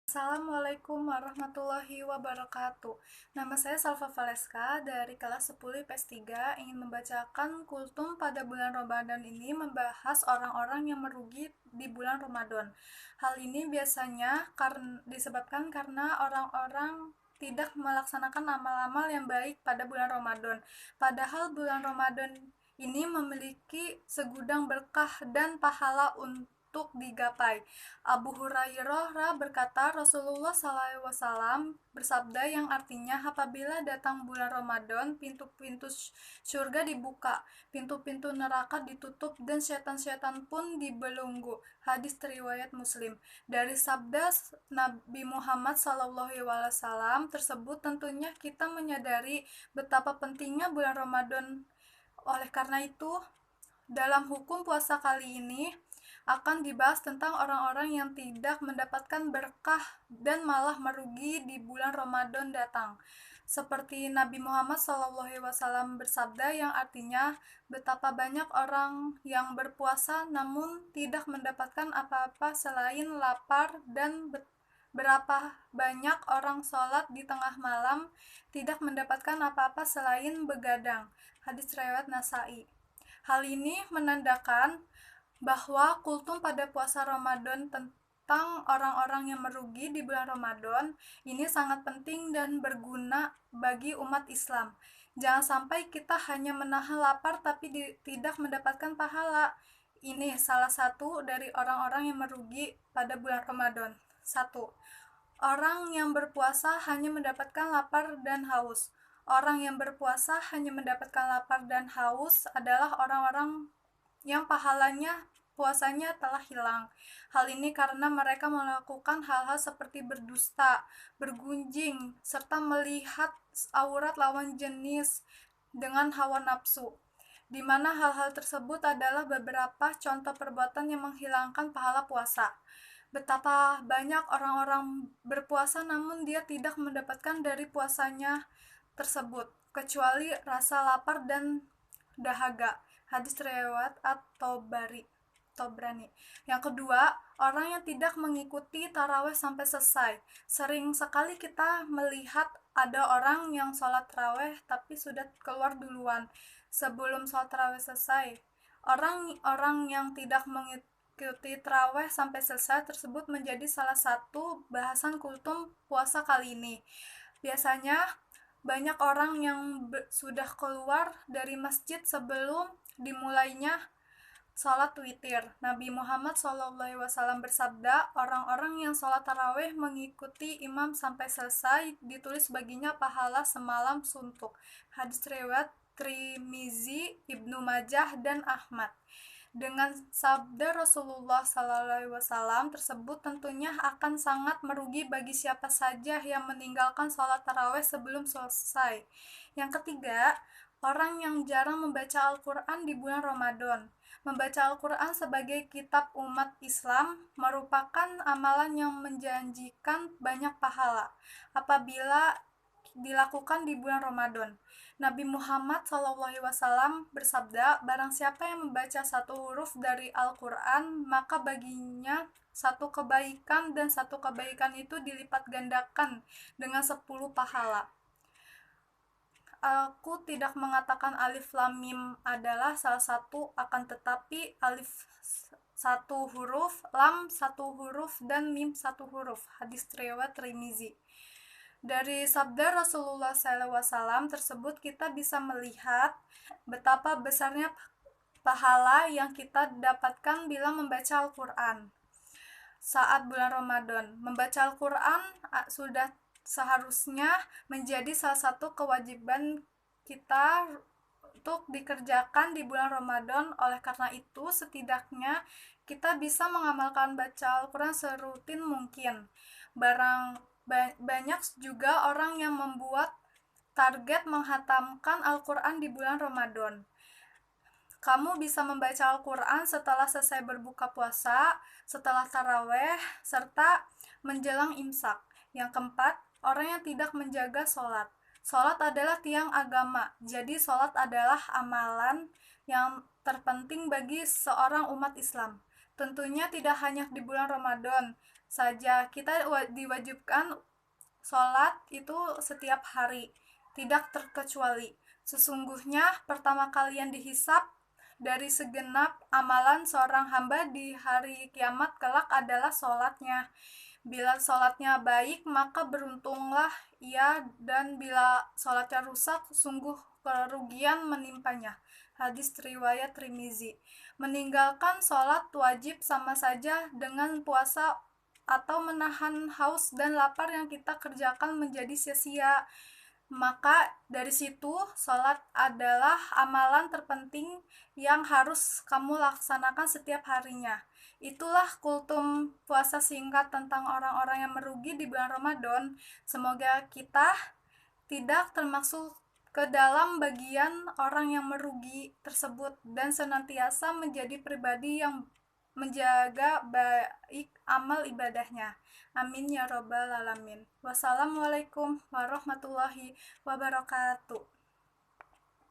Assalamualaikum warahmatullahi wabarakatuh. Nama saya Salva Valeska dari kelas 10 IPS 3 ingin membacakan kultum pada bulan Ramadan ini membahas orang-orang yang merugi di bulan Ramadan. Hal ini biasanya disebabkan karena orang-orang tidak melaksanakan amal-amal yang baik pada bulan Ramadan. Padahal bulan Ramadan ini memiliki segudang berkah dan pahala untuk digapai. Abu Hurairah berkata, Rasulullah SAW bersabda yang artinya apabila datang bulan Ramadan, pintu-pintu surga dibuka, pintu-pintu neraka ditutup, dan setan-setan pun dibelenggu. Hadis riwayat Muslim. Dari sabda Nabi Muhammad SAW tersebut tentunya kita menyadari betapa pentingnya bulan Ramadan. Oleh karena itu, dalam hukum puasa kali ini akan dibahas tentang orang-orang yang tidak mendapatkan berkah dan malah merugi di bulan Ramadan datang. Seperti Nabi Muhammad SAW bersabda yang artinya betapa banyak orang yang berpuasa namun tidak mendapatkan apa-apa selain lapar, dan berapa banyak orang sholat di tengah malam tidak mendapatkan apa-apa selain begadang. Hadis riwayat Nasai. Hal ini menandakan bahwa kultum pada puasa Ramadan tentang orang-orang yang merugi di bulan Ramadan ini sangat penting dan berguna bagi umat Islam. Jangan sampai kita hanya menahan lapar tapi tidak mendapatkan pahala. Ini salah satu dari orang-orang yang merugi pada bulan Ramadan. 1. Orang yang berpuasa hanya mendapatkan lapar dan haus. Orang yang berpuasa hanya mendapatkan lapar dan haus adalah orang-orang yang pahalanya puasanya telah hilang. Hal ini karena mereka melakukan hal-hal seperti berdusta, bergunjing, serta melihat aurat lawan jenis dengan hawa nafsu, di mana hal-hal tersebut adalah beberapa contoh perbuatan yang menghilangkan pahala puasa. Betapa banyak orang-orang berpuasa namun dia tidak mendapatkan dari puasanya tersebut, kecuali rasa lapar dan dahaga. Hadis riwayat At-Tobrani. Yang kedua, orang yang tidak mengikuti taraweh sampai selesai. Sering sekali kita melihat ada orang yang sholat taraweh tapi sudah keluar duluan sebelum sholat taraweh selesai. Orang-orang yang tidak mengikuti taraweh sampai selesai tersebut menjadi salah satu bahasan kultum puasa kali ini. Biasanya banyak orang yang sudah keluar dari masjid sebelum dimulainya sholat witir. Nabi Muhammad SAW bersabda, orang-orang yang sholat tarawih mengikuti imam sampai selesai ditulis baginya pahala semalam suntuk. Hadis riwayat Tirmizi, Ibnu Majah, dan Ahmad. Dengan sabda Rasulullah SAW tersebut tentunya akan sangat merugi bagi siapa saja yang meninggalkan sholat tarawih sebelum selesai. Yang ketiga, orang yang jarang membaca Al-Quran di bulan Ramadan. Membaca Al-Quran sebagai kitab umat Islam merupakan amalan yang menjanjikan banyak pahala apabila dilakukan di bulan Ramadan. Nabi Muhammad SAW bersabda, barang siapa yang membaca satu huruf dari Al-Quran, maka baginya satu kebaikan, dan satu kebaikan itu dilipat gandakan dengan 10 pahala. Aku tidak mengatakan alif lam mim adalah salah satu, akan tetapi alif satu huruf, lam satu huruf, dan mim satu huruf. Hadis riwayat Tirmizi. Dari sabda Rasulullah SAW tersebut kita bisa melihat betapa besarnya pahala yang kita dapatkan bila membaca Al-Quran saat bulan Ramadan. Membaca Al-Quran sudah seharusnya menjadi salah satu kewajiban kita untuk dikerjakan di bulan Ramadan. Oleh karena itu, setidaknya kita bisa mengamalkan baca Al-Quran serutin mungkin. Banyak juga orang yang membuat target menghatamkan Al-Quran di bulan Ramadan. Kamu bisa membaca Al-Quran setelah selesai berbuka puasa, setelah taraweh, serta menjelang imsak. Yang keempat, orang yang tidak menjaga sholat. Sholat adalah tiang agama, jadi sholat adalah amalan yang terpenting bagi seorang umat Islam. Tentunya tidak hanya di bulan Ramadan, saja. Kita diwajibkan sholat itu setiap hari, tidak terkecuali. Sesungguhnya pertama kalian dihisap dari segenap amalan seorang hamba di hari kiamat kelak adalah sholatnya. Bila sholatnya baik, maka beruntunglah ia, dan bila sholatnya rusak, sungguh kerugian menimpanya. Hadis riwayat Tirmizi. Meninggalkan sholat wajib sama saja dengan puasa atau menahan haus dan lapar yang kita kerjakan menjadi sia-sia. Maka dari situ, sholat adalah amalan terpenting yang harus kamu laksanakan setiap harinya. Itulah kultum puasa singkat tentang orang-orang yang merugi di bulan Ramadan. Semoga kita tidak termasuk ke dalam bagian orang yang merugi tersebut dan senantiasa menjadi pribadi yang menjaga baik amal ibadahnya. Amin ya robbal alamin. Wassalamualaikum warahmatullahi wabarakatuh.